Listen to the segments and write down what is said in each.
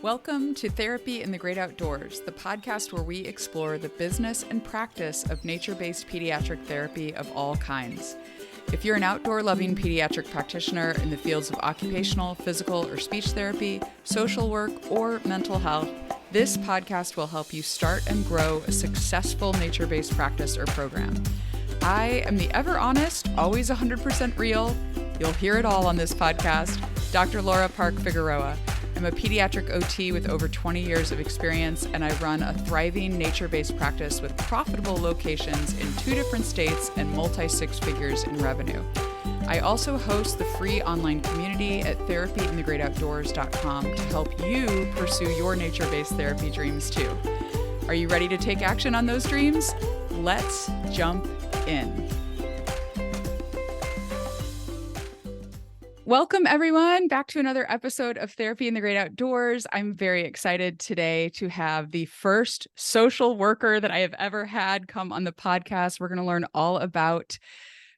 Welcome to Therapy in the Great Outdoors, the podcast where we explore the business and practice of nature-based pediatric therapy of all kinds. If you're an outdoor-loving pediatric practitioner in the fields of occupational, physical, or speech therapy, social work, or mental health, this podcast will help you start and grow a successful nature-based practice or program. I am the ever honest, always 100% real, you'll hear it all on this podcast, Dr. Laura Park Figueroa. I'm a pediatric OT with over 20 years of experience, and I run a thriving nature-based practice with profitable locations in 2 different states and multi-six figures in revenue. I also host the free online community at therapyinthegreatoutdoors.com to help you pursue your nature-based therapy dreams too. Are you ready to take action on those dreams? Let's jump in. Welcome, everyone, back to another episode of Therapy in the Great Outdoors. I'm very excited today to have the first social worker that I have ever had come on the podcast. We're going to learn all about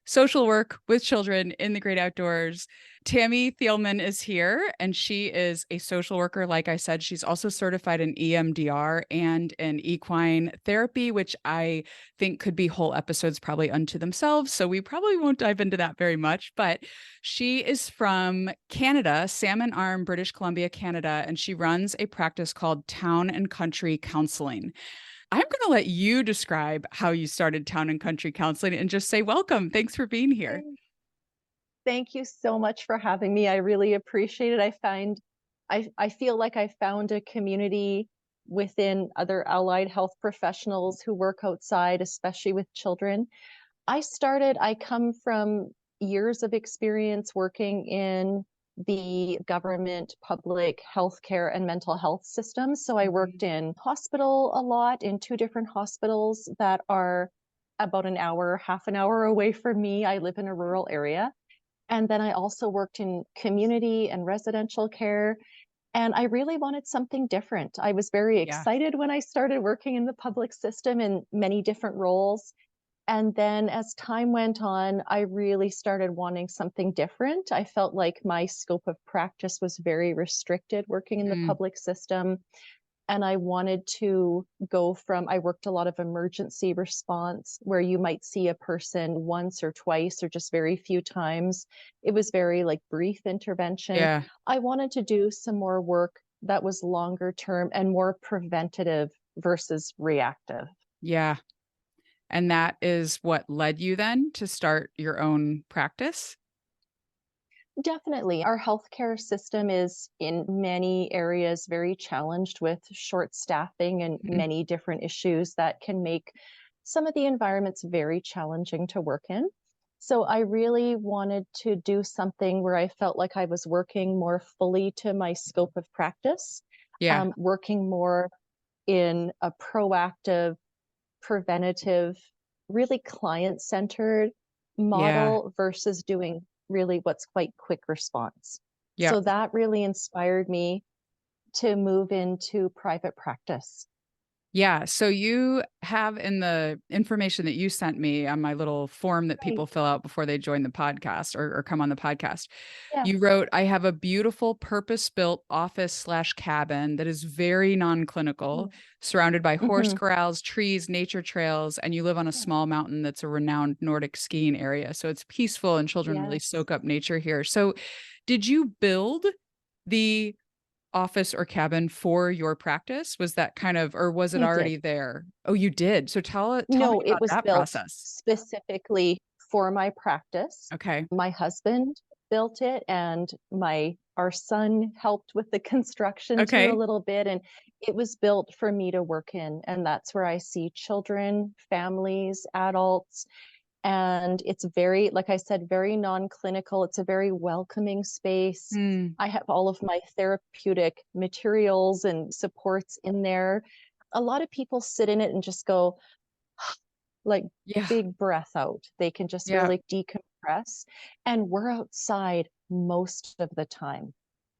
social work with children in the great outdoors. Tammy Thielman is here, and she is a social worker. Like I said, she's also certified in EMDR and in equine therapy, which I think could be whole episodes probably unto themselves. So we probably won't dive into that very much, but she is from Canada, Salmon Arm, British Columbia, Canada, and she runs a practice called Town and Country Counselling. I'm going to let you describe how you started Town and Country Counseling and just say welcome. Thanks for being here. Thank you so much for having me. I really appreciate it. I feel like I found a community within other allied health professionals who work outside, especially with children. I come from years of experience working in the government, public healthcare, and mental health systems. So I worked in hospital a lot, in 2 different hospitals that are about half an hour away from me. I live in a rural area. And then I also worked in community and residential care. And I really wanted something different. I was very excited when I started working in the public system in many different roles. And then as time went on, I really started wanting something different. I felt like my scope of practice was very restricted working in the public system. And I wanted to I worked a lot of emergency response where you might see a person once or twice or just very few times. It was very brief intervention. Yeah. I wanted to do some more work that was longer term and more preventative versus reactive. Yeah. And that is what led you then to start your own practice? Definitely. Our healthcare system is in many areas very challenged with short staffing and many different issues that can make some of the environments very challenging to work in. So I really wanted to do something where I felt like I was working more fully to my scope of practice, working more in a proactive, preventative, really client-centered model versus doing really what's quite quick response. Yeah. So that really inspired me to move into private practice. Yeah. So you have in the information that you sent me on my little form that people fill out before they join the podcast or come on the podcast, you wrote, I have a beautiful purpose-built office/cabin that is very non-clinical, surrounded by horse corrals, trees, nature trails, and you live on a small mountain that's a renowned Nordic skiing area. So it's peaceful and children really soak up nature here. So did you build the office or cabin for your practice? Was that or was it already there? Oh, you did. So tell me about it was that built process. specifically for my practice. Okay. My husband built it and our son helped with the construction too a little bit. And it was built for me to work in. And that's where I see children, families, adults. And it's very, like I said, very non-clinical. It's a very welcoming space. I have all of my therapeutic materials and supports in there. A lot of people sit in it and just go big breath out. They can just really decompress. And we're outside most of the time.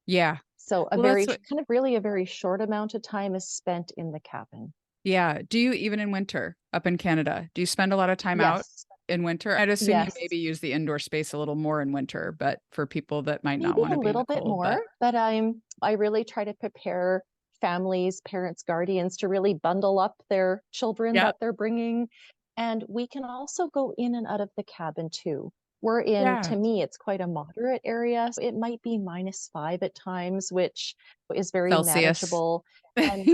Yeah. So a very short amount of time is spent in the cabin. Yeah. Do you, even in winter up in Canada, do you spend a lot of time out in winter? I'd assume you maybe use the indoor space a little more in winter, but for people that might not want to be in the cold, maybe a little bit more, but I really try to prepare families, parents, guardians to really bundle up their children Yeah. that they're bringing. And we can also go in and out of the cabin too. We're in, Yeah. to me, it's quite a moderate area. So it might be -5 at times, which is very Celsius. manageable. And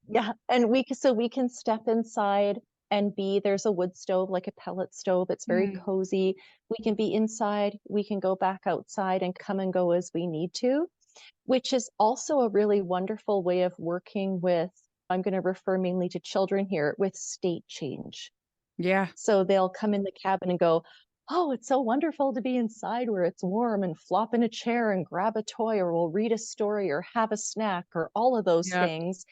yeah, and we can step inside and there's a wood stove, like a pellet stove. It's very Mm, cozy. We can be inside, we can go back outside and come and go as we need to, which is also a really wonderful way of working with, I'm going to refer mainly to children here, with state change. yeah. So they'll come in the cabin and go, "Oh, it's so wonderful to be inside where it's warm," and flop in a chair and grab a toy, or we'll read a story or have a snack or all of those Yeah. things.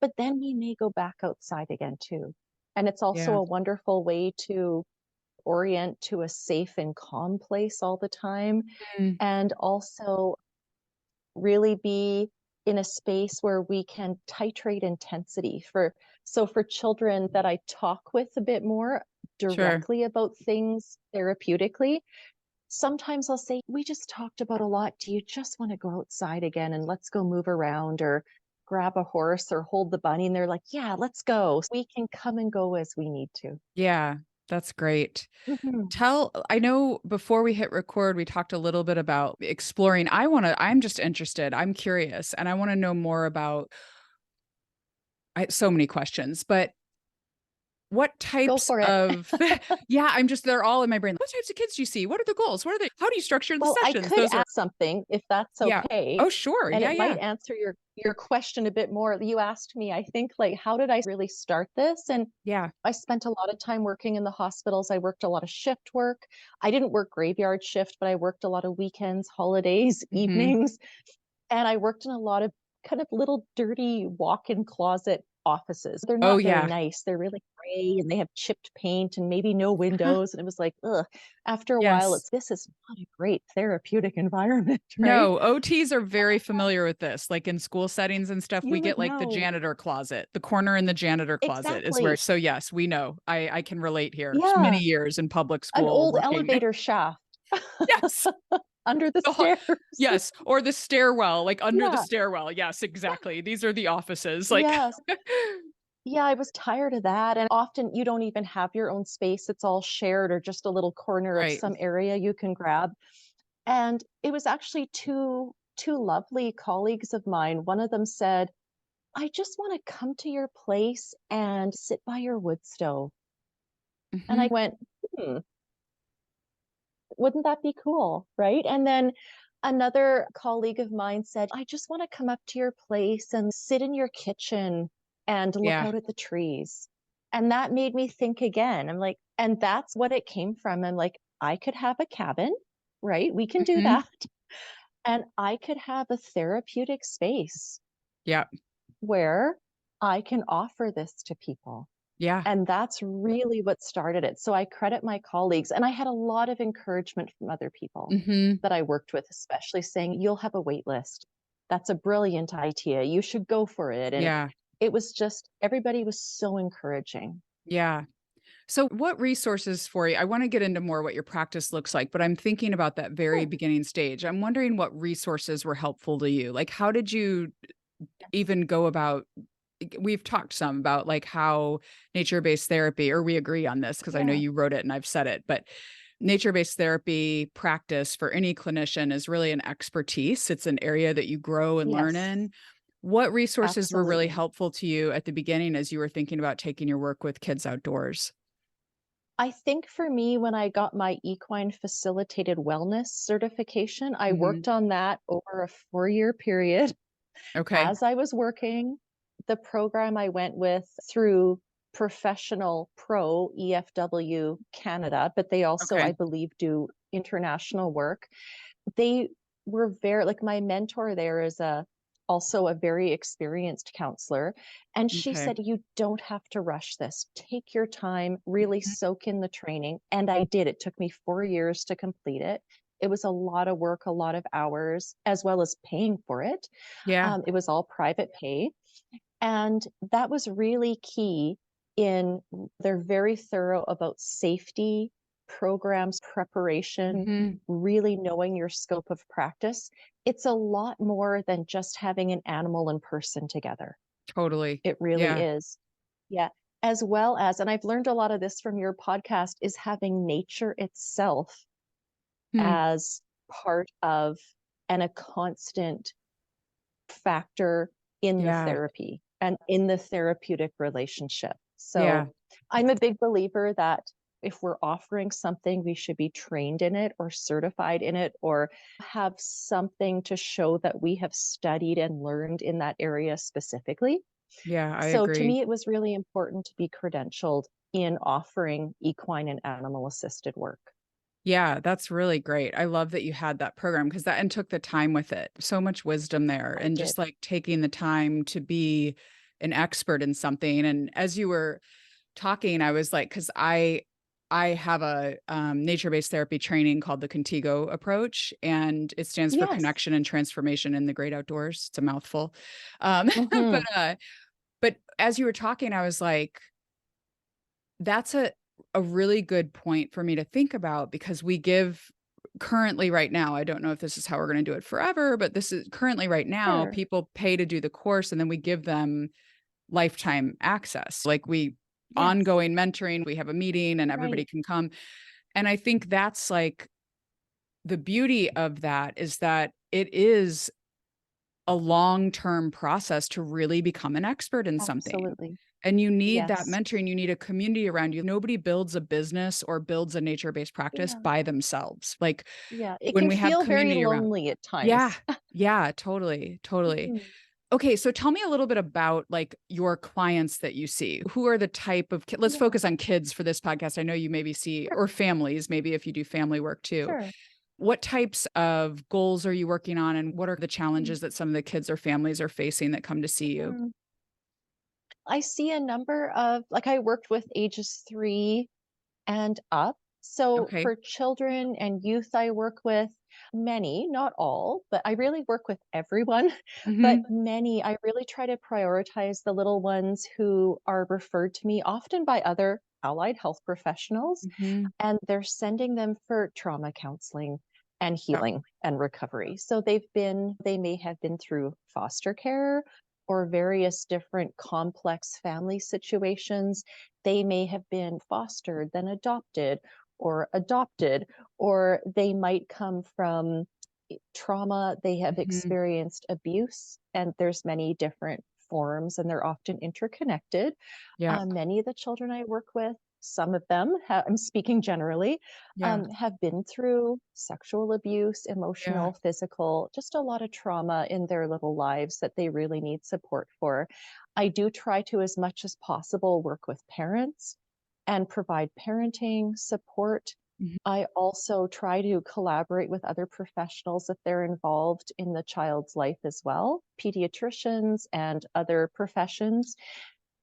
But then we may go back outside again too. And it's also Yeah. a wonderful way to orient to a safe and calm place all the time. Mm, And also really be in a space where we can titrate intensity for children that I talk with a bit more sure. directly about things therapeutically. Sometimes I'll say, "We just talked about a lot. Do you just want to go outside again and let's go move around or grab a horse or hold the bunny?" And they're like, "Yeah, let's go." So we can come and go as we need to. Yeah. That's great. Mhm. I know before we hit record, we talked a little bit about exploring. I'm just interested. I'm curious and I want to know more about so many questions, but what Go types for it. of yeah, they're all in my brain. What types of kids do you see? What are the goals? What are they? How do you structure the Well, I sessions? could Those are add something if that's yeah. okay, Oh, sure. and Yeah, it yeah. might answer your question a bit more. You asked me, I think, like, how did I really start this? And Yeah. I spent a lot of time working in the hospitals. I worked a lot of shift work. I didn't work graveyard shift, but I worked a lot of weekends, holidays, Mhm. evenings, and I worked in a lot of kind of little dirty walk-in closet offices. They're Oh, not very yeah. nice. They're really gray and they have chipped paint and maybe no windows. And it was like, ugh. After a while, Yes. it's this is not a great therapeutic environment, right? No, OTs are very familiar with this. Like in school settings and stuff, we You get would like the know. janitor closet. The corner in the janitor closet is where, Exactly. so yes, we know. I can relate here. Many Yeah. years in public An school old working. elevator shaft Yes. under the The ho stairs. yes, or the stairwell, like under the Yeah. stairwell. Yes, exactly. These are the offices, like Yes. Yeah, I was tired of that. And often you don't even have your own space. It's all shared or just a little corner of right. some area you can grab. And it was actually two lovely colleagues of mine. One of them said, "I just want to come to your place and sit by your wood stove." And I Mhm. went, "Hmm, wouldn't that be cool?" Right? And then another colleague of mine said, "I just want to come up to your place and sit in your kitchen and look Yeah. out at the trees." And that made me think again. I'm like, and that's what it came from. I'm like, I could have a cabin, right? We can do Mhm. that. And I could have a therapeutic space Yeah. where I can offer this to people. Yeah. And that's really what started it. So I credit my colleagues, and I had a lot of encouragement from other people Mhm. that I worked with, especially saying, "You'll have a wait list. That's a brilliant idea. You should go for it." And Yeah. it was just, everybody was so encouraging. Yeah. So what resources for you I wanna get into more what your practice looks like, but I'm thinking about that very Sure. beginning stage. I'm wondering what resources were helpful to you. Like, how did you even go about we've talked some about, like, how nature-based therapy or we agree on this because I know Yeah. you wrote it and I've said it, but nature-based therapy practice for any clinician is really an expertise. It's an area that you grow and learn Yes, in. What resources were really absolutely. helpful to you at the beginning as you were thinking about taking your work with kids outdoors? I think for me, when I got my equine facilitated wellness certification, I Mhm. worked on that over a 4-year period. Okay. As I was working, the program I went with through Professional Pro EFW Canada, but they also, I Okay. believe, do international work. They were very, like, my mentor there is also a very experienced counselor, and she Okay. said, "You don't have to rush this. Take your time, really Mhm. soak in the training." And I did. It took me 4 years to complete it. It was a lot of work, a lot of hours, as well as paying for it. Yeah. It was all private pay, and that was really key in they're very thorough about safety programs, preparation, Mhm. really knowing your scope of practice, it's a lot more than just having an animal and person together. Totally. It really Yeah. is. Yeah. As well as, and I've learned a lot of this from your podcast, is having nature itself Hmm. as part of and a constant factor in the Yeah. therapy and in the therapeutic relationship. Yeah. So I'm a big believer that if we're offering something, we should be trained in it or certified in it or have something to show that we have studied and learned in that area specifically. Yeah, I So to agree. me, it was really important to be credentialed in offering equine and animal assisted work. Yeah, that's really great. I love that you had that program because that and took the time with it. So much wisdom there I and did. just like taking the time to be an expert in something. And as you were talking, I was like, because I have a nature-based therapy training called the Contigo approach, and it stands for Yes. connection and transformation in the great outdoors. It's a mouthful. Hmm. But as you were talking, I was like, that's a really good point for me to think about because we give currently right now, I don't know if this is how we're going to do it forever, but this is currently right now, Sure. people pay to do the course and then we give them lifetime access. Like we Yes. ongoing mentoring, we have a meeting and everybody Right. can come. And I think that's like the beauty of that is that it is a long-term process to really become an expert in something. Absolutely. And you need that Yes. mentoring, you need a community around you. Nobody builds a business or builds a nature-based practice Yeah. by themselves. Like Yeah. It when can we have feel very community around. lonely at Yeah. times. Yeah, totally, totally. Mhm. Okay, so tell me a little bit about like your clients that you see. Who are the type of let's Yeah. focus on kids for this podcast. I know you maybe see Sure. or families, maybe if you do family work too. Sure. What types of goals are you working on and what are the Mm. challenges that some of the kids or families are facing that come to see you? Mhm. I see a number of, like, I worked with ages 3 and up. So Okay. for children and youth, I work with many, not all, but I really work with everyone. But Mhm. many, I really try to prioritize the little ones who are referred to me often by other allied health professionals, Mhm. and they're sending them for trauma counseling and Yep. healing and recovery. So they may have been through foster care or various different complex family situations. They may have been fostered, then adopted, or they might come from trauma. They have Mhm. experienced abuse, and there's many different forms, and they're often interconnected. Yep. Many of the children I work with, some of them, I'm speaking generally, Yeah. have been through sexual abuse, Yeah. emotional, physical, just a lot of trauma in their little lives that they really need support for. I do try to, as much as possible, work with parents and provide parenting support. Mhm. I also try to collaborate with other professionals if they're involved in the child's life as well, pediatricians and other professions.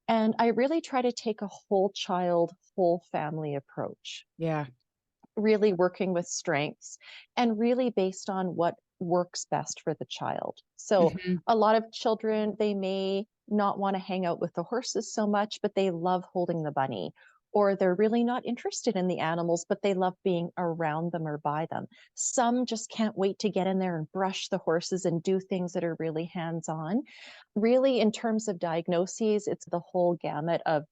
And I really try to take a whole child, whole family approach, Yeah. really working with strengths and really based on what works best for the child. So Mhm. a lot of children, they may not want to hang out with the horses so much, but they love holding the bunny. Or they're really not interested in the animals, but they love being around them or by them. Some just can't wait to get in there and brush the horses and do things that are really hands on. Really, in terms of diagnoses, it's the whole gamut of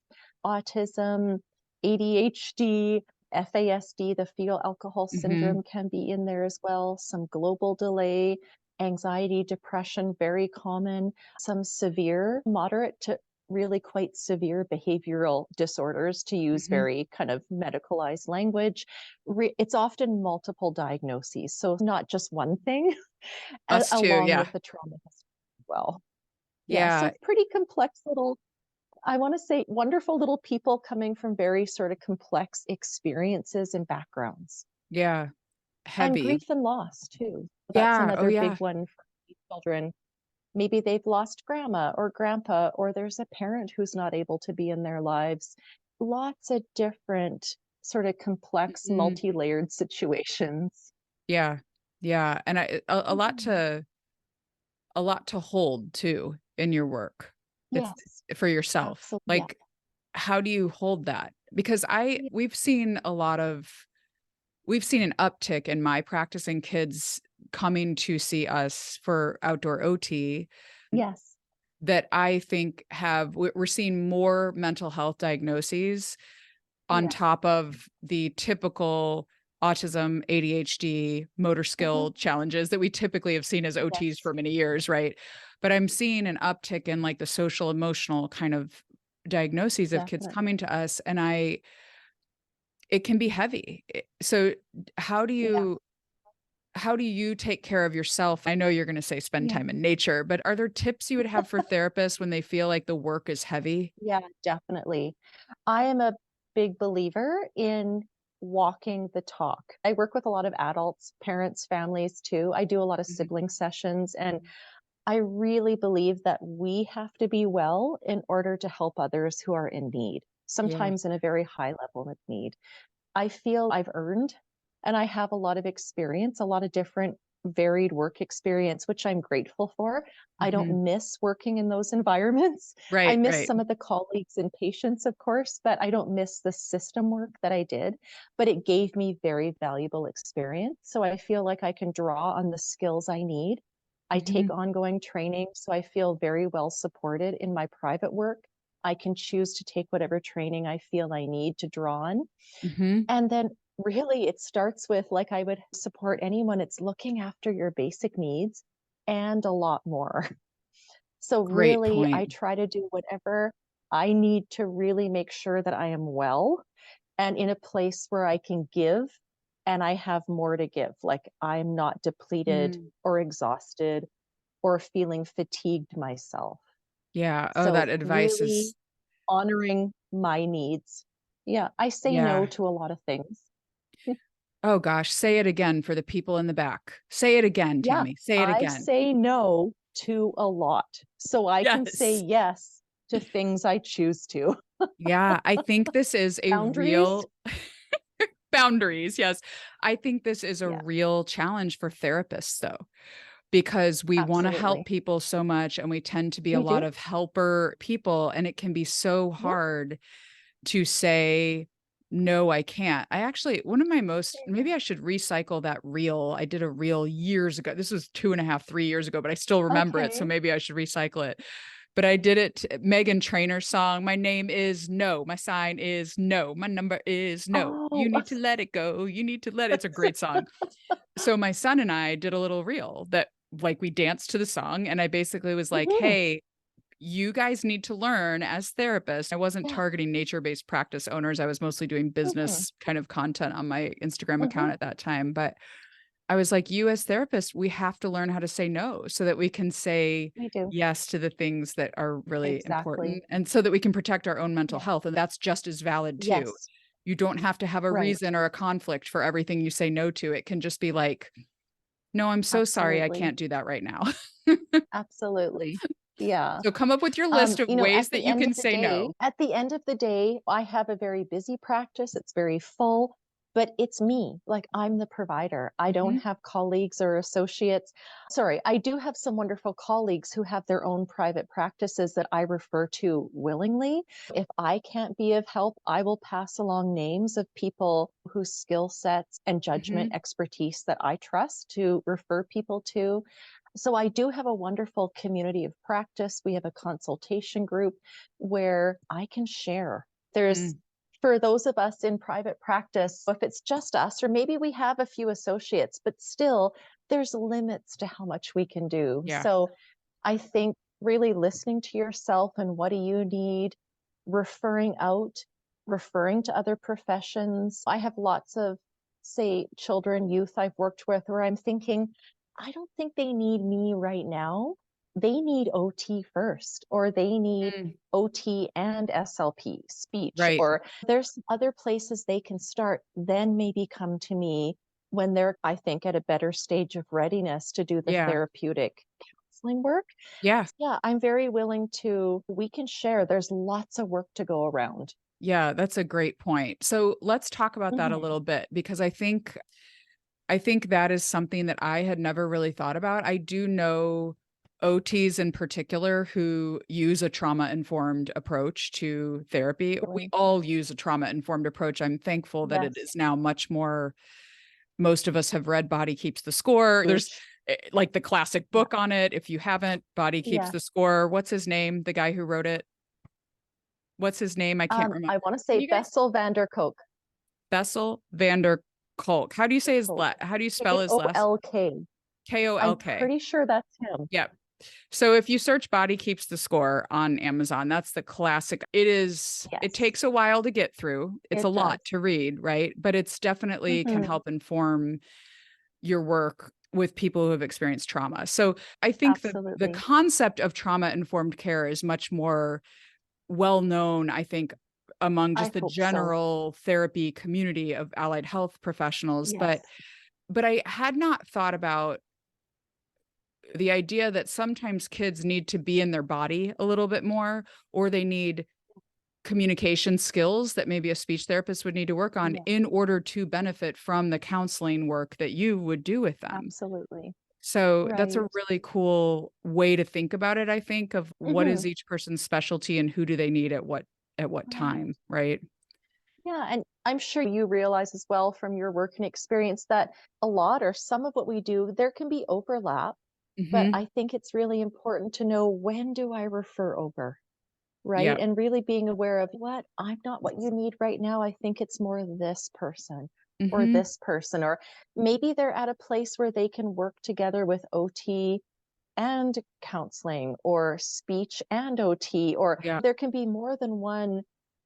autism, ADHD, FASD, the fetal alcohol Mhm. syndrome can be in there as well, some global delay, anxiety, depression, very common, some severe, moderate to really quite severe behavioral disorders, to use Mhm. very kind of medicalized language. It's often multiple diagnoses, so not just one thing, Us too. along Yeah. with the trauma history as well. Yeah, Yeah. so pretty complex little, I want to say wonderful little people coming from very sort of complex experiences and backgrounds. Yeah. And Heavy. grief and loss too. That's Yeah. Oh, another big yeah. one for these children. Maybe they've lost grandma or grandpa, or there's a parent who's not able to be in their lives. Lots of different sort of complex, Mhm. multi-layered situations. Yeah. Yeah. And Mhm. a lot to hold too in your work. It's Yes, for yourself. absolutely. Yeah. Like, how do you hold that? Because Yeah. we've seen a lot of we've seen an uptick in my practicing kids coming to see us for outdoor OT Yes. that I think we're seeing more mental health diagnoses on Yes. top of the typical autism, ADHD, motor skill challenges that we typically have seen as OTs Yes, for many years, right? But I'm seeing an uptick in like the social emotional kind of diagnoses of kids definitely. coming to us, and it can be heavy. So how do Yeah. you how do you take care of yourself? I know you're going to say spend Yeah. time in nature, but are there tips you would have for therapists when they feel like the work is heavy? Yeah, definitely. I am a big believer in walking the talk. I work with a lot of adults, parents, families too. I do a lot of Mhm. sibling sessions, and I really believe that we have to be well in order to help others who are in need, Yeah. sometimes in a very high level of need. I feel I've earned and I have a lot of experience, a lot of different varied work experience, which I'm grateful for. I Mhm. don't miss working in those environments. I Right, miss right. some of the colleagues and patients, of course, but I don't miss the system work that I did. But it gave me very valuable experience. So I feel like I can draw on the skills I need. I take Mhm. ongoing training, so I feel very well supported in my private work. I can choose to take whatever training I feel I need to draw on. Mhm. And then really it starts with, like I would support anyone, it's looking after your basic needs and a lot more. So Great really I point. try to do whatever I need to really make sure that I am well and in a place where I can give and I have more to give. Like I'm not depleted Mm. or exhausted or feeling fatigued myself. Yeah. Oh, that So advice really is honoring my needs. Yeah, I say no yeah. to a lot of things. Oh gosh, say it again for the people in the back. Say it again, Yeah, Tammy. Say it I again. say no to a lot, so I can say Yes. yes to things I choose to. Yeah, I think this is a Boundaries? real boundaries. Yes. I think this is a Yeah, real challenge for therapists though, because we want to help absolutely. people so much and we tend to be a We lot do. of helper people, and it can be so Yeah. hard to say, no, I can't. I actually, one of my most, maybe I should recycle that reel. I did a reel years ago. This was 2.5, 3 years ago, but I still remember it. So Okay. maybe I should recycle it. But I did it, Megan Trainor's song. My name is no. My sign is no. My number is no. You Oh, need to let it go. You need to let it. It's a great song. So my son and I did a little reel that like we danced to the song. And I basically was like, mhm, hey, you guys need to learn as therapists. I wasn't yeah, targeting nature-based practice owners. I was mostly doing mhm, business kind of content on my Instagram mhm, account at that time. But I was like, you as therapists, we have to learn how to say no so that we can say we do. yes to the things that are really Exactly. important and so that we can protect our own mental Yeah. health. And that's just as valid too. Yes, You don't have to have a right. reason or a conflict for everything you say no to. It can just be like, no, I'm so sorry. I Absolutely. can't do that right now. Absolutely. Yeah. So come up with your list of ways that you can say no. At the end of the day, I have a very busy practice. It's very full, but it's me. Like I'm the provider. I don't Mhm. have colleagues or associates. Sorry, I do have some wonderful colleagues who have their own private practices that I refer to willingly. If I can't be of help, I will pass along names of people whose skill sets and judgment Mhm. expertise that I trust to refer people to. So I do have a wonderful community of practice. We have a consultation group where I can share. There's Mm. for those of us in private practice, if it's just us, or maybe we have a few associates, but still there's limits to how much we can do. Yeah. So I think really listening to yourself and what do you need, referring out, referring to other professions. I have lots of, say, children, youth I've worked with where I'm thinking, I don't think they need me right now. They need OT first, or they need Mm. OT and SLP, speech, Right. or there's other places they can start, then maybe come to me when they're, I think, at a better stage of readiness to do the Yeah. therapeutic counseling work. Yeah. Yeah, I'm very willing to, we can share. There's lots of work to go around. Yeah, that's a great point. So let's talk about that a Mhm. little bit because I think that is something that I had never really thought about. I do know OTs in particular who use a trauma-informed approach to therapy. We Absolutely. all use a trauma-informed approach. I'm thankful that it Yes. is now much more most of us have read Body Keeps the Score. There's like the classic book on it. If you haven't, Body Keeps the Score. What's his name? The guy who wrote it. What's his name? I can't remember. I want to say Bessel van der Kolk. Bessel van der Kolk. How do you say his how do you spell his last? K-O-L-K. K-O-L-K. I'm pretty sure that's him. Yeah. So if you search Body Keeps the Score on Amazon, that's the classic. It takes a while to get through. It's a lot to read, right? But it's definitely can help inform your work with people who have experienced trauma. So I think that the concept of trauma-informed care is much more well-known, I think, among just the general therapy community of allied health professionals. But I had not thought about the idea that sometimes kids need to be in their body a little bit more, or they need communication skills that maybe a speech therapist would need to work on in order to benefit from the counseling work that you would do with them. Absolutely. So that's a really cool way to think about it, I think, of what is each person's specialty and who do they need at what time, right? Yeah, and I'm sure you realize as well from your work and experience that a lot or some of what we do, there can be overlap, but I think it's really important to know, when do I refer over, right? And really being aware of, I'm not what you need right now. I think it's more this person or this person, or maybe they're at a place where they can work together with OT and counseling, or speech and OT, or there can be more than one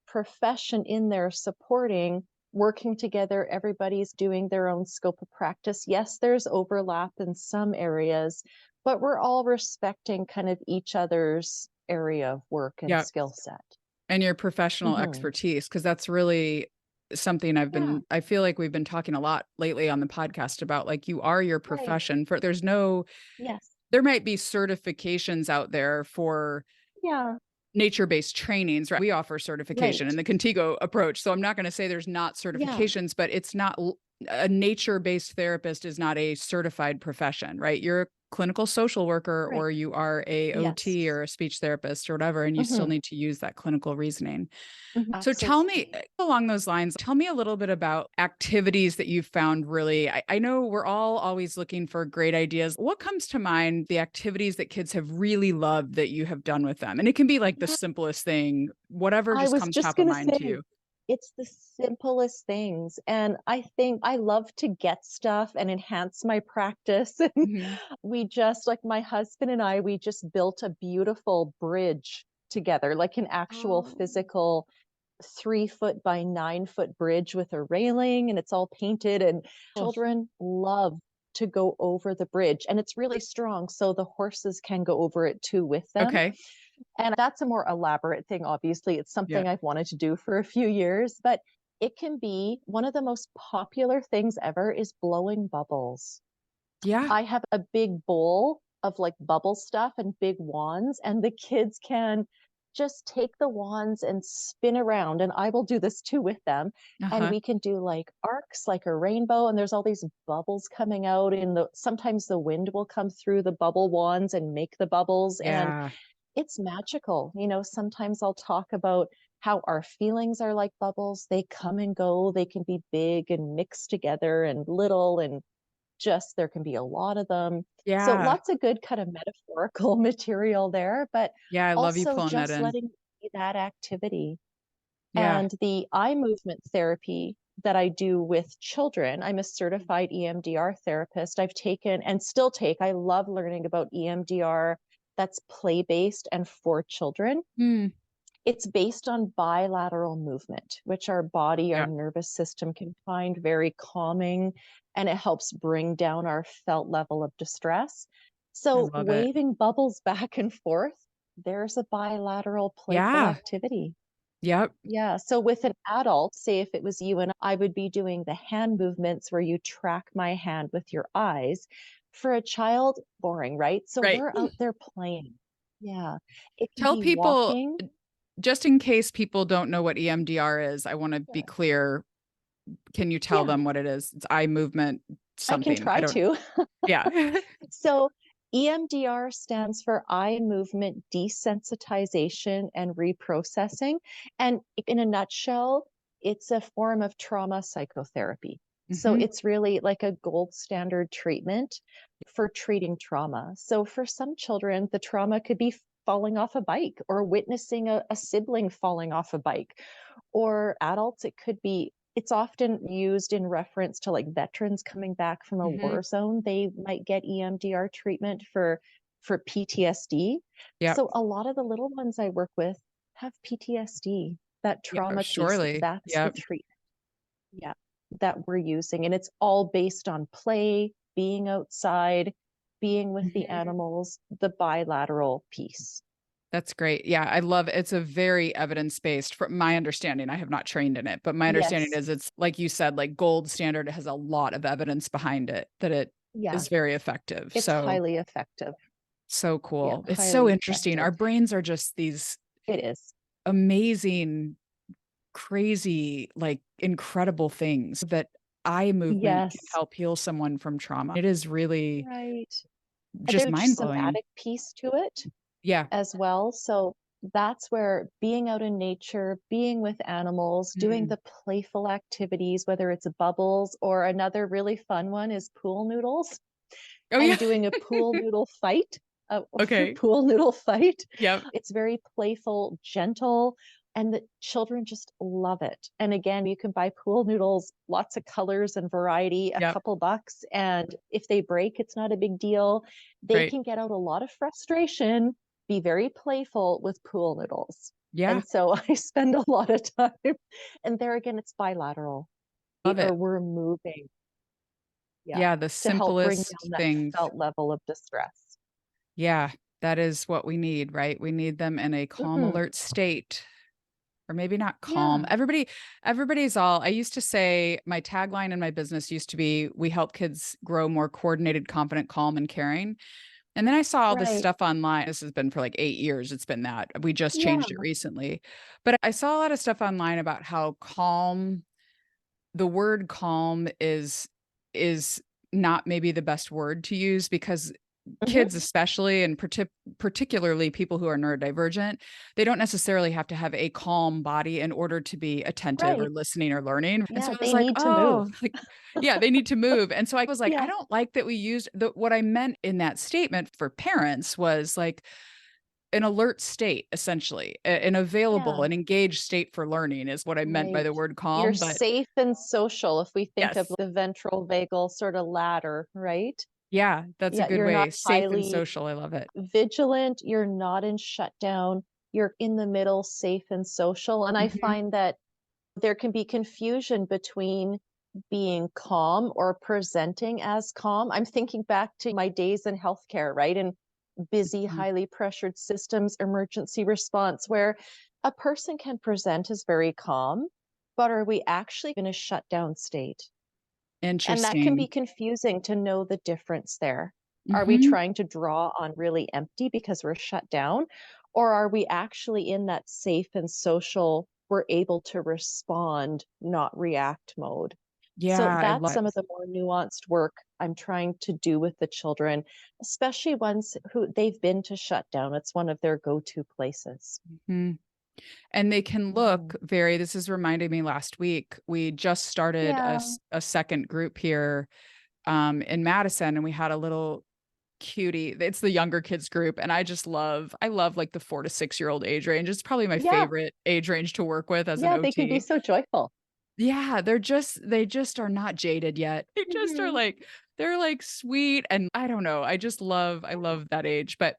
profession in there supporting, working together. Everybody's doing their own scope of practice. Yes, there's overlap in some areas, but we're all respecting kind of each other's area of work and skill set. And your professional expertise, because that's really something I feel like we've been talking a lot lately on the podcast about, like, you are your profession. There's no, there might be certifications out there for nature-based trainings, right? We offer certification in the Contigo approach. So I'm not going to say there's not certifications, but it's not, a nature-based therapist is not a certified profession, right? You're a clinical social worker, or you are a OT or a speech therapist or whatever, and you still need to use that clinical reasoning. So tell me, along those lines, tell me a little bit about activities that you've found really, I know we're all always looking for great ideas. What comes to mind, the activities that kids have really loved that you have done with them? And it can be like the simplest thing, whatever just comes top of mind to you. It's the simplest things. And I think I love to get stuff and enhance my practice. We just, like my husband and I, we just built a beautiful bridge together, like an actual physical 3-foot by 9-foot bridge with a railing, and it's all painted, and children love to go over the bridge, and it's really strong, so the horses can go over it too with them. And that's a more elaborate thing. Obviously, it's something I've wanted to do for a few years, but it can be one of the most popular things ever is blowing bubbles. I have a big bowl of like bubble stuff and big wands, and the kids can just take the wands and spin around, and I will do this too with them. And we can do like arcs, like a rainbow, and there's all these bubbles coming out sometimes the wind will come through the bubble wands and make the bubbles. And it's magical. You know, sometimes I'll talk about how our feelings are like bubbles. They come and go. They can be big and mixed together and little, and just, there can be a lot of them. So lots of good kind of metaphorical material there, but I love you pulling just that in. letting that activity. And the eye movement therapy that I do with children, I'm a certified EMDR therapist. I've taken and still take, I love learning about EMDR that's play-based and for children. It's based on bilateral movement, which our body, our nervous system can find very calming, and it helps bring down our felt level of distress. So waving bubbles back and forth, there's a bilateral playful activity. So with an adult, say if it was you and I would be doing the hand movements where you track my hand with your eyes. For a child, boring, right? So we're out there playing. It can Tell be people, walking. just in case people don't know what EMDR is, I want to be clear. Can you tell them what it is? It's eye movement something. I can try to. Yeah. So EMDR stands for eye movement desensitization and reprocessing. And in a nutshell, it's a form of trauma psychotherapy. So Mhm. it's really like a gold standard treatment for treating trauma. So for some children, the trauma could be falling off a bike or witnessing a sibling falling off a bike. Or adults, it's often used in reference to like veterans coming back from a Mhm. war zone. They might get EMDR treatment for PTSD. Yep. So a lot of the little ones I work with have PTSD. That Yeah, trauma piece, surely. that's the Yep. treatment. Yeah, that we're using. And it's all based on play, being outside, being with the Mhm. animals, the bilateral piece. That's great. Yeah, I love it. It's a very evidence-based from my understanding. I have not trained in it, but my understanding Yes. is it's like you said, like gold standard. It has a lot of evidence behind it that it Yeah, is very effective. it's So, highly effective. so Yeah, cool. It's so highly interesting. Our effective. brains are just these It is. amazing, crazy, like incredible things that eye movement can Yes. help heal someone from trauma. It is really Right. And just there's mind-blowing. somatic piece to it Yeah. as well. So that's where being out in nature, being with animals, doing Mm. the playful activities, whether it's bubbles or another really fun one is pool noodles Oh, and yeah. doing a pool noodle fight, a Okay. pool noodle fight. Yep. It's very playful, gentle, and the children just love it. And again, you can buy pool noodles, lots of colors and variety, a Yep. couple bucks. And if they break, it's not a big deal. They Right. can get out a lot of frustration, be very playful with pool noodles. Yeah. And so I spend a lot of time. And there again, it's bilateral, right? Love Or it. we're moving. Yeah. Yeah, the To help bring simplest down that things. felt level of distress. Yeah, that is what we need, right? We need them in a calm, Mhm. alert state, or maybe not calm. Yeah. Everybody's all I used to say my tagline in my business used to be, "We help kids grow more coordinated, confident, calm, and caring." And then I saw all this Right. stuff online. This has been for like 8 years, it's been that. We just Yeah. changed it recently. But I saw a lot of stuff online about how calm the word calm is not maybe the best word to use because Mhm. kids especially and particularly people who are neurodivergent, they don't necessarily have to have a calm body in order to be attentive or Right. listening or learning. And so Yeah, I was they like, need to move. "Oh, like yeah, they need to move." And so I was like, "I Yeah. don't like that we used the what I meant in that statement for parents was like an alert state, essentially, an available, Yeah. an engaged state for learning is what I meant by Right. the word You're calm, but safe and social if we think of yes. the ventral vagal sort of ladder, right? Yeah, that's a Yeah, good you're not way. Safe and highly social, I love it. vigilant, you're not in shutdown, you're in the middle, safe and social. And I Mhm. find that there can be confusion between being calm or presenting as calm. I'm thinking back to my days in healthcare, right? And busy, Mhm. highly pressured systems, emergency response, where a person can present as very calm, but are we actually in a shutdown state? And that can be Interesting. confusing to know the difference there. Are we Mhm. trying to draw on really empty because we're shut down? Or are we actually in that safe and social, we're able to respond, not react mode? Yeah, So I that's love some of the more nuanced work I'm trying to do with the children, especially ones who they've been to shutdown. It's one of their go-to places. Mhm. And they can look Mhm. very this is reminding me last week, we just started Yeah. a second group here, in Madison, and we had a little cutie. It's the younger kids group, and I love, like, the 4 to 6-year-old age range. It's probably my Yeah. favorite age range to work with as an Yeah. They can be OT. so joyful. Yeah, they just are not jaded yet. They just are Mhm. like they're, like, sweet, and I don't know, I love that age, but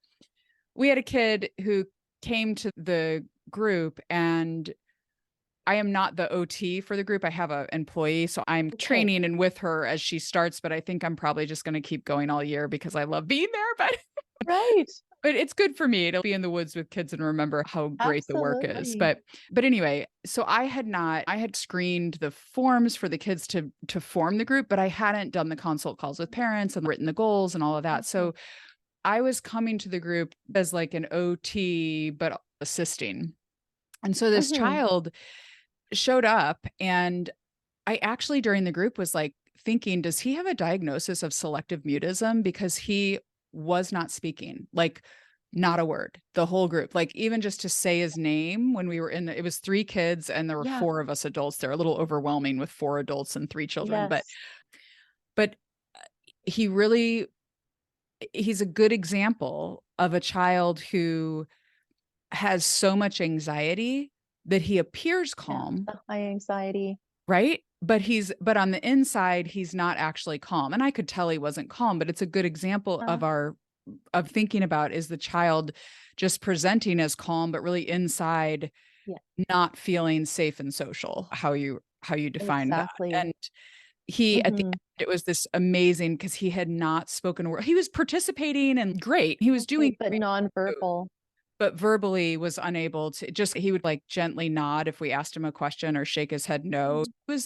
we had a kid who came to the group, and I am not the OT for the group. I have a employee, so I'm Okay. training and with her as she starts, but I think I'm probably just gonna keep going all year because I love being there, but Right. it's good for me to be in the woods with kids and remember how great the work is. Absolutely. But anyway, so I had screened the forms for the kids to form the group, but I hadn't done the consult calls with parents and written the goals and all of that. Mhm. So I was coming to the group as like an OT, but assisting. And so this Mhm. child showed up and I actually during the group was like thinking, does he have a diagnosis of selective mutism? Because he was not speaking. Like Not a word, the whole group, like even just to say his name when we were it was 3 kids and there were Yeah. 4 of us adults there, a little overwhelming with 4 adults and 3 children, Yes. but he really, he's a good example of a child who has so much anxiety that he appears Yeah. calm, The high anxiety. right? But on the inside, he's not actually calm. And I could tell he wasn't calm, but it's a good example Uh, of thinking about, is the child just presenting as calm, but really inside yeah, not feeling safe and social, how you define that. exactly. And he, at the Hmm. end, it was this amazing, because he had not spoken a word. He was participating and great. He was Okay, doing but great, nonverbal. but verbally was unable to, just he would like gently nod if we asked him a question or shake his head no.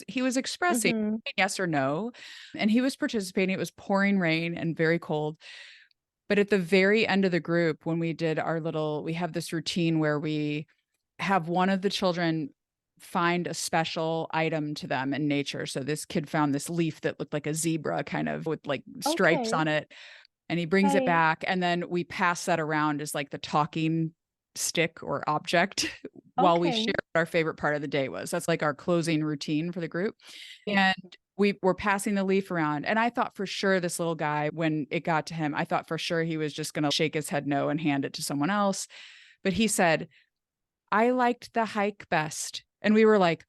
He was expressing Mm-hmm. yes or no, and he was participating. It was pouring rain and very cold. But at the very end of the group, when we have this routine where we have one of the children find a special item to them in nature. So this kid found this leaf that looked like a zebra, kind of with like stripes Okay. on it, and he brings it Right. back. And then we pass that around as like the talking stick or object while we share Okay. what our favorite part of the day was. That's like our closing routine for the group. And we were passing the leaf around. And I thought for sure this little guy, when it got to him, I thought for sure he was just going to shake his head no and hand it to someone else. But he said, "I liked the hike best." And we were like,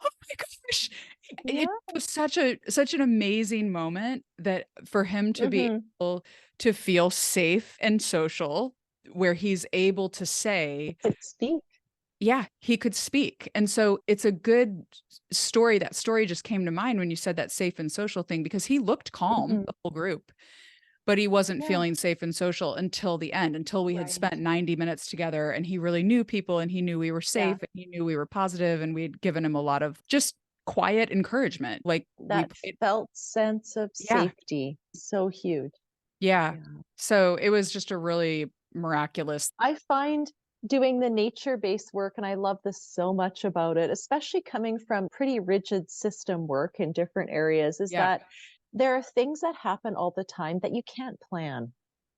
"Oh my gosh." It Yeah. was such an amazing moment that for him to be Mm-hmm. able to feel safe and social, where he's able to say, Could speak. yeah, he could speak. And so it's a good story. That story just came to mind when you said that safe and social thing, because he looked calm, Mm-hmm. the whole group, but he wasn't Yeah. feeling safe and social until the end, until we had Right. spent 90 minutes together and he really knew people and he knew we were Yeah. safe and he knew we were positive and we'd given him a lot of just quiet encouragement. Like we That played, felt sense of yeah, safety. So huge. yeah. Yeah. So it was just a really miraculous. I find doing the nature-based work, and I love this so much about it, especially coming from pretty rigid system work in different areas, is Yeah. that there are things that happen all the time that you can't plan.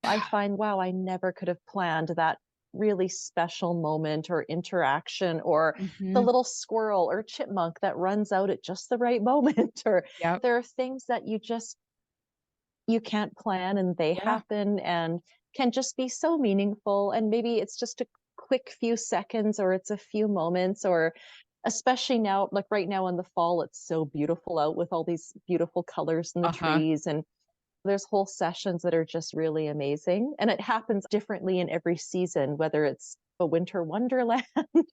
I find, wow, I never could have planned that really special moment or interaction, or the Hmm. little squirrel or chipmunk that runs out at just the right moment, or Yep. there are things that you can't plan and they Yeah. happen and can just be so meaningful. And maybe it's just a quick few seconds or it's a few moments, or especially now, like right now in the fall, it's so beautiful out with all these beautiful colors in the Uh-huh. trees. And there's whole sessions that are just really amazing. And it happens differently in every season, whether it's a winter wonderland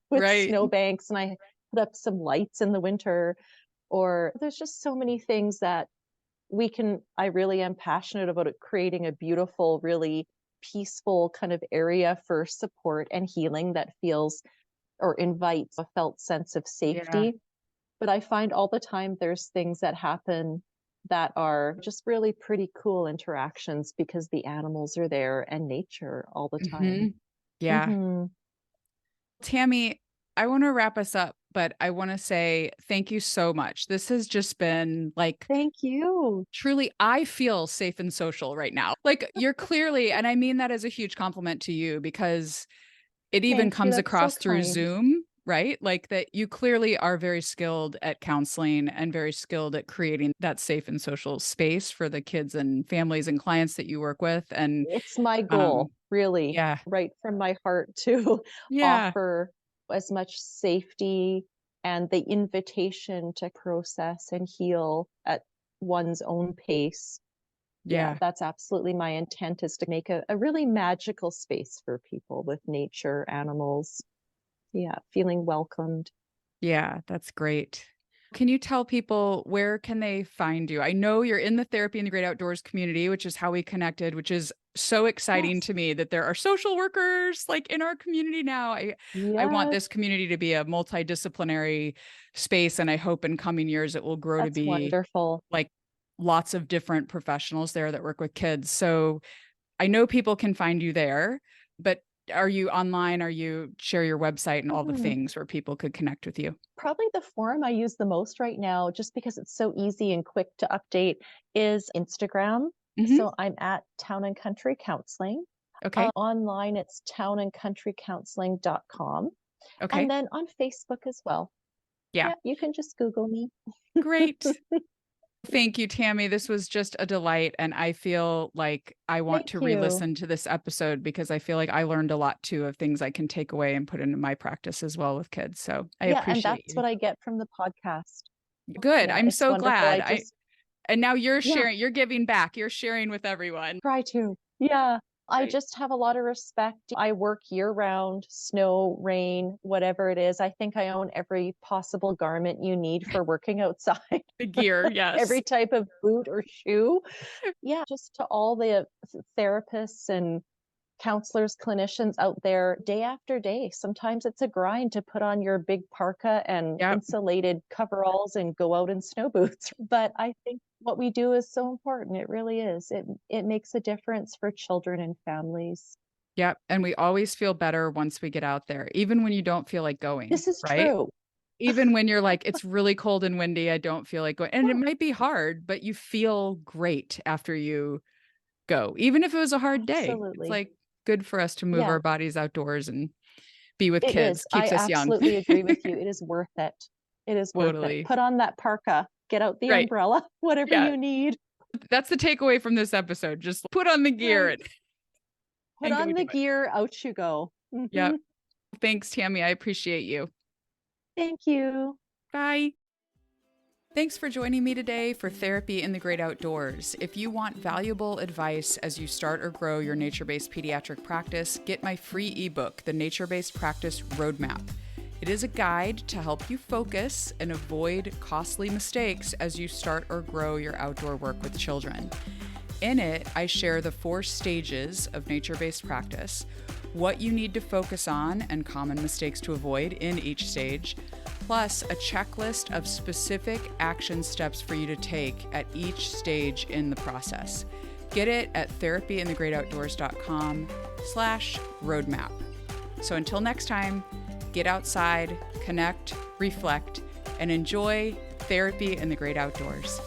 with Right. snowbanks and I put up some lights in the winter, or there's just so many things that I really am passionate about it, creating a beautiful, really peaceful kind of area for support and healing that feels or invites a felt sense of Yeah. safety. But I find all the time there's things that happen that are just really pretty cool interactions because the animals are there and nature all the time. Hmm. Yeah. Hmm. Tammy, I want to wrap us up, but I want to say thank you so much. This has just been like Thank you. truly, I feel safe and social right now. Like you're clearly, and I mean that as a huge compliment to you, because it even Thank you. comes That's so across through kind. Zoom, right? Like that you clearly are very skilled at counseling and very skilled at creating that safe and social space for the kids and families and clients that you work with. And It's my um, goal, really, yeah, right from my heart to yeah, offer as much safety and the invitation to process and heal at one's own pace. Yeah, yeah. that's absolutely my intent, is to make a really magical space for people with nature, animals. Yeah, feeling welcomed. Yeah, that's great. Can you tell people where can they find you? I know you're in the therapy in the great outdoors community, which is how we connected, which is so exciting Yes. to me that there are social workers like in our community now. I want this Yes, community to be a multidisciplinary space, and I hope in coming years it will grow to that's be wonderful. like lots of different professionals there that work with kids. So I know people can find you there, but are you online? Are you share your website and all the Mhm. things where people could connect with you? Probably the forum I use the most right now, just because it's so easy and quick to update, is Instagram. Mhm. So I'm at Town and Country Counseling. Okay. Online, it's townandcountrycounseling.com. Okay. And then on Facebook as well. Yeah. You can just Google me. Great. Thank you, Tammy. This was just a delight. And I feel like I want to Thank you. re-listen to this episode because I feel like I learned a lot too of things I can take away and put into my practice as well with kids. So I appreciate and that's you. what I get from the podcast. Good. Yeah, I'm it's so wonderful. glad. And now you're Yeah. sharing, you're giving back, you're sharing with everyone. Try to. Yeah. I Right. just have a lot of respect. I work year round, snow, rain, whatever it is. I think I own every possible garment you need for working outside. The gear, yes. Every type of boot or shoe. Yeah, just to all the therapists and counselors, clinicians out there day after day. Sometimes it's a grind to put on your big parka and Yep. insulated coveralls and go out in snow boots. But I think what we do is so important. It really is. It makes a difference for children and families. Yep. And we always feel better once we get out there, even when you don't feel like going. This is right? true. Even when you're like, it's really cold and windy, I don't feel like going. And it might be hard, but you feel great after you go. Even if it was a hard day. Absolutely. It's like good for us to move our bodies outdoors and be with It kids. is. Keeps I us young. absolutely agree with you. It is worth it. It is worth Totally. it. Put on that parka, get out the Right. umbrella, whatever Yeah. you need. That's the takeaway from this episode. Just put on the gear. Right. Put and go on the do it. gear, out you go. Yep. Thanks, Tammy. I appreciate you. Thank you. Bye. Thanks for joining me today for Therapy in the Great Outdoors. If you want valuable advice as you start or grow your nature-based pediatric practice, get my free ebook, The Nature-Based Practice Roadmap. It is a guide to help you focus and avoid costly mistakes as you start or grow your outdoor work with children. In it, I share the 4 stages of nature-based practice, what you need to focus on and common mistakes to avoid in each stage, plus a checklist of specific action steps for you to take at each stage in the process. Get it at therapyinthegreatoutdoors.com/roadmap. So until next time, get outside, connect, reflect, and enjoy therapy in the great outdoors.